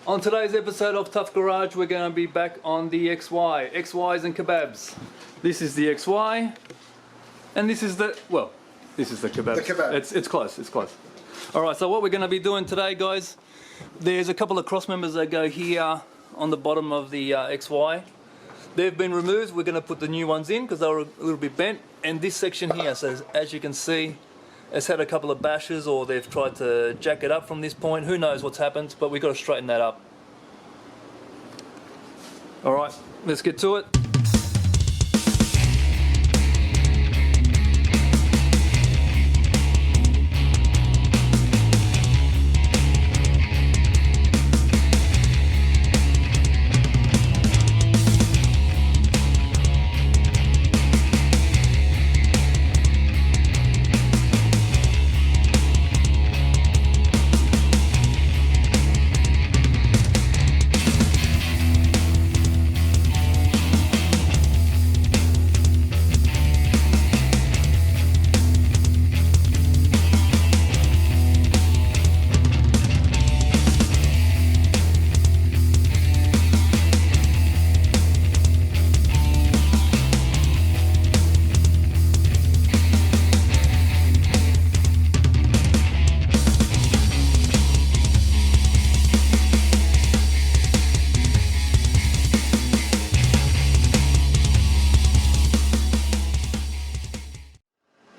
On today's episode of Tough Garage, we're going to be back on the XY. XYs and kebabs. This is the XY, and this is the, well, this is the kebab. The kebab. It's close, it's close. Alright, so what we're going to be doing today, guys, there's a couple of cross members that go here on the bottom of the XY. They've been removed. We're going to put the new ones in because they were a little bit bent. And this section here, so as you can see, it's had a couple of bashes, or they've tried to jack it up from this point. Who knows what's happened, but we've got to straighten that up. Alright, let's get to it.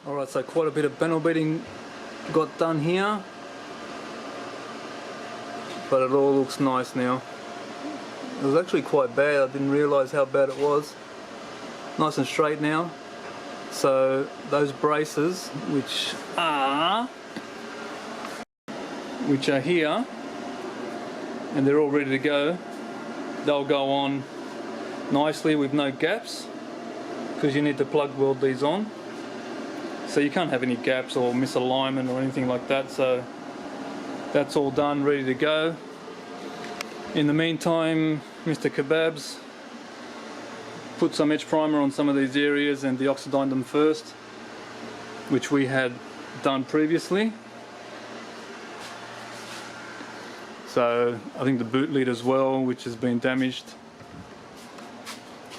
Alright, so quite a bit of panel beating got done here, but it all looks nice now. It was actually quite bad, I didn't realise how bad it was. Nice and straight now. So those braces, which are here, and they're all ready to go, they'll go on nicely with no gaps, because you need to plug weld these on. So you can't have any gaps or misalignment or anything like that, so that's all done, ready to go. In the meantime, Mr. Kebabs put some etch primer on some of these areas and deoxidized them first, which we had done previously. So I think the boot lid as well, which has been damaged,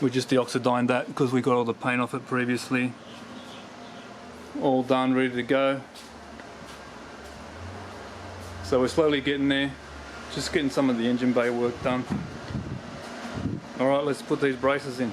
we just deoxidized that because we got all the paint off it previously. All done, ready to go. So we're slowly getting there, just getting some of the engine bay work done. Alright, let's put these braces in.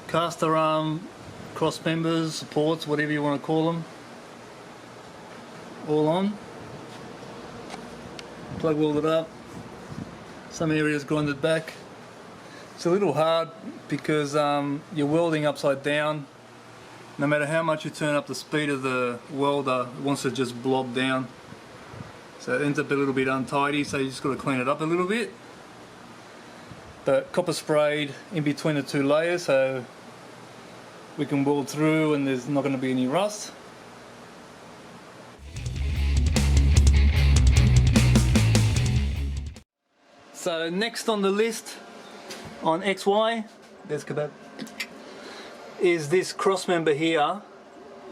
Caster arm, cross members, supports, whatever you want to call them, all on. Plug welded up. Some areas grinded back. It's a little hard because you're welding upside down. No matter how much you turn up the speed of the welder, it wants to just blob down. So it ends up a little bit untidy, so you just got to clean it up a little bit. But copper sprayed in between the two layers, so we can weld through and there's not going to be any rust. So next on the list on XY, there's Kebab, is this cross member here,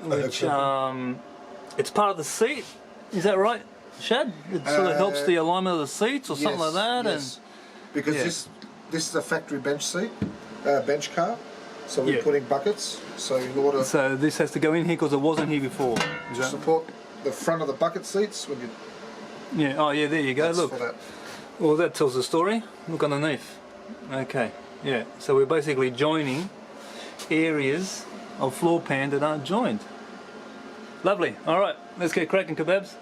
which it's part of the seat. Is that right, Shad? It sort of helps the alignment of the seats or something like that. Yes. And because this is a factory bench seat, bench car. So we're putting buckets. So in order, so this has to go in here because it wasn't here before. To support the front of the bucket seats when you. Yeah. Oh yeah. There you go. Look. For that. Well, that tells the story. Look underneath. Okay. Yeah. So we're basically joining areas of floor pan that aren't joined. Lovely. All right. Let's get cracking, Kebabs.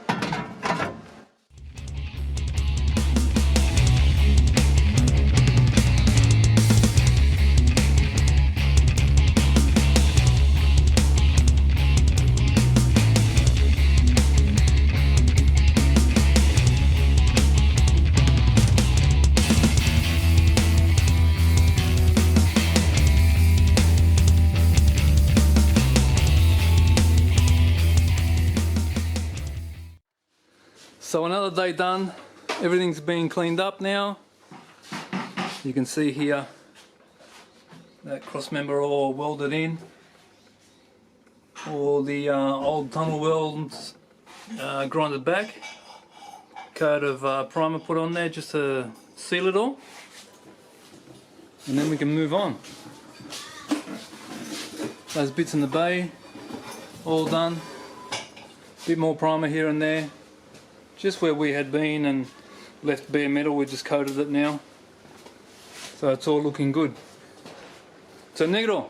Another day done. Everything's been cleaned up now. You can see here that cross member all welded in. All the old tunnel welds grinded back. Coat of primer put on there just to seal it all. And then we can move on. Those bits in the bay, all done. Bit more primer here and there. Just where we had been and left bare metal, we just coated it now. So it's all looking good. So Negro,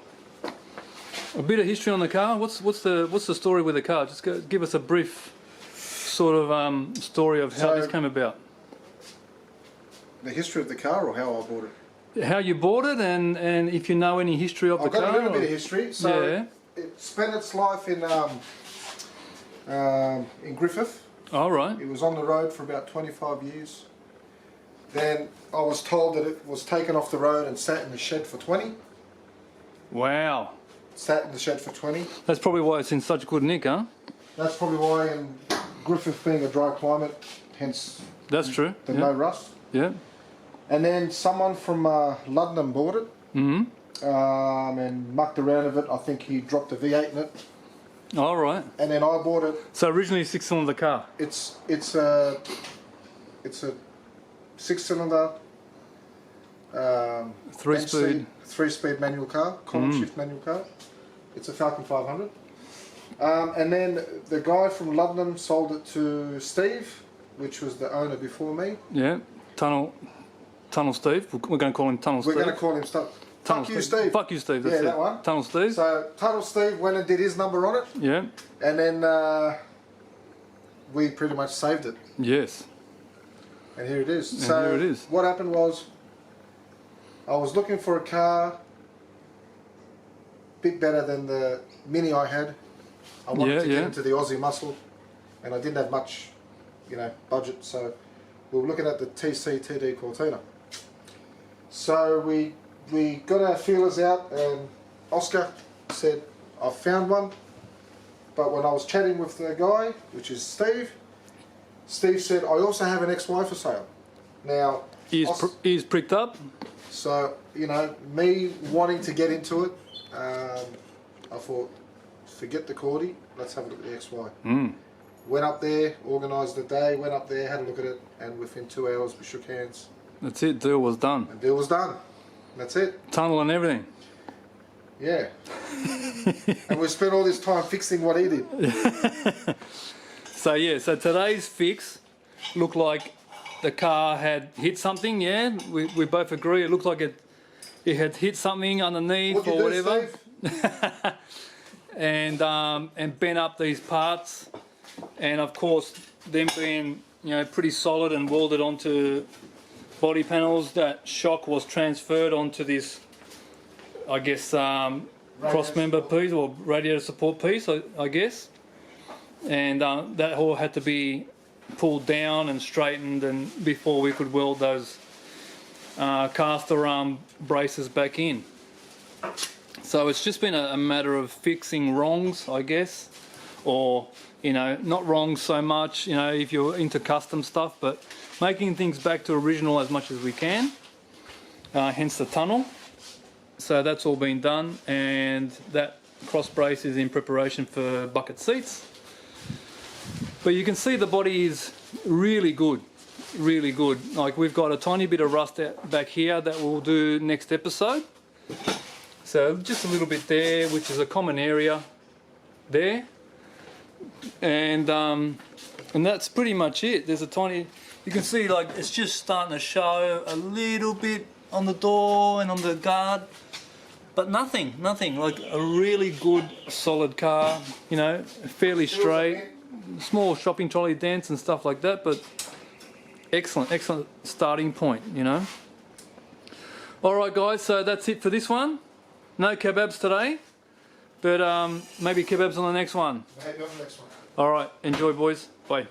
a bit of history on the car. What's the story with the car? Just give us a brief sort of story of how this came about. The history of the car, or how I bought it? How you bought it, and if you know any history of the car. I've got a little bit of history. So it spent its life in Griffith. All right. It was on the road for about 25 years. Then I was told that it was taken off the road and sat in the shed for 20. Wow. Sat in the shed for 20. That's probably why it's in such good nick, huh? That's probably why, in Griffith being a dry climate, hence that's true. The no rust. Yeah. And then someone from Luddenham bought it. And mucked around with it. I think he dropped a V8 in it. All right. And then I bought it. So originally 6-cylinder car. It's a 6-cylinder. 3-speed manual car, column shift manual car. It's a Falcon 500. And then the guy from Luddenham sold it to Steve, which was the owner before me. Yeah, Tunnel Steve. We're going to call him Tunnel Steve. We're going to call him Steve. Fuck you, Steve. Fuck you, Steve. That's yeah, it. That one. Tunnel Steve. So Tunnel Steve went and did his number on it. Yeah. And then we pretty much saved it. Yes. And here it is. And so here it is. What happened was, I was looking for a car a bit better than the Mini I had. I wanted to get into the Aussie muscle, and I didn't have much, budget. So we were looking at the TC TD Cortina. So we got our feelers out, and Oscar said, "I've found one." But when I was chatting with the guy, which is Steve said, "I also have an XY for sale." Now, ears pricked up. So, me wanting to get into it, I thought, forget the Cordy, let's have a look at the XY. Went up there, organised the day, went up there, had a look at it, and within 2 hours we shook hands. That's it, deal was done. And deal was done. That's it. Tunnel and everything. Yeah. And we spent all this time fixing what he did. So today's fix looked like the car had hit something, we both agree. It looked like it had hit something underneath or whatever. And bent up these parts, and of course them being pretty solid and welded onto body panels, that shock was transferred onto this, I guess, cross member piece or radiator support piece, I guess, and that all had to be pulled down and straightened, and before we could weld those caster arm braces back in. So it's just been a matter of fixing wrongs, I guess, or not wrongs so much, if you're into custom stuff, but making things back to original as much as we can, hence the tunnel. So that's all been done, and that cross brace is in preparation for bucket seats. But you can see the body is really good, really good. Like, we've got a tiny bit of rust out back here that we'll do next episode. So just a little bit there, which is a common area there. And that's pretty much it. There's a tiny, you can see, like, it's just starting to show a little bit on the door and on the guard, but nothing, like a really good solid car, fairly straight. Small shopping trolley dents and stuff like that, but excellent starting point, Alright guys, so that's it for this one. No kebabs today, but maybe kebabs on the next one. Maybe on the next one. Alright, enjoy boys, bye.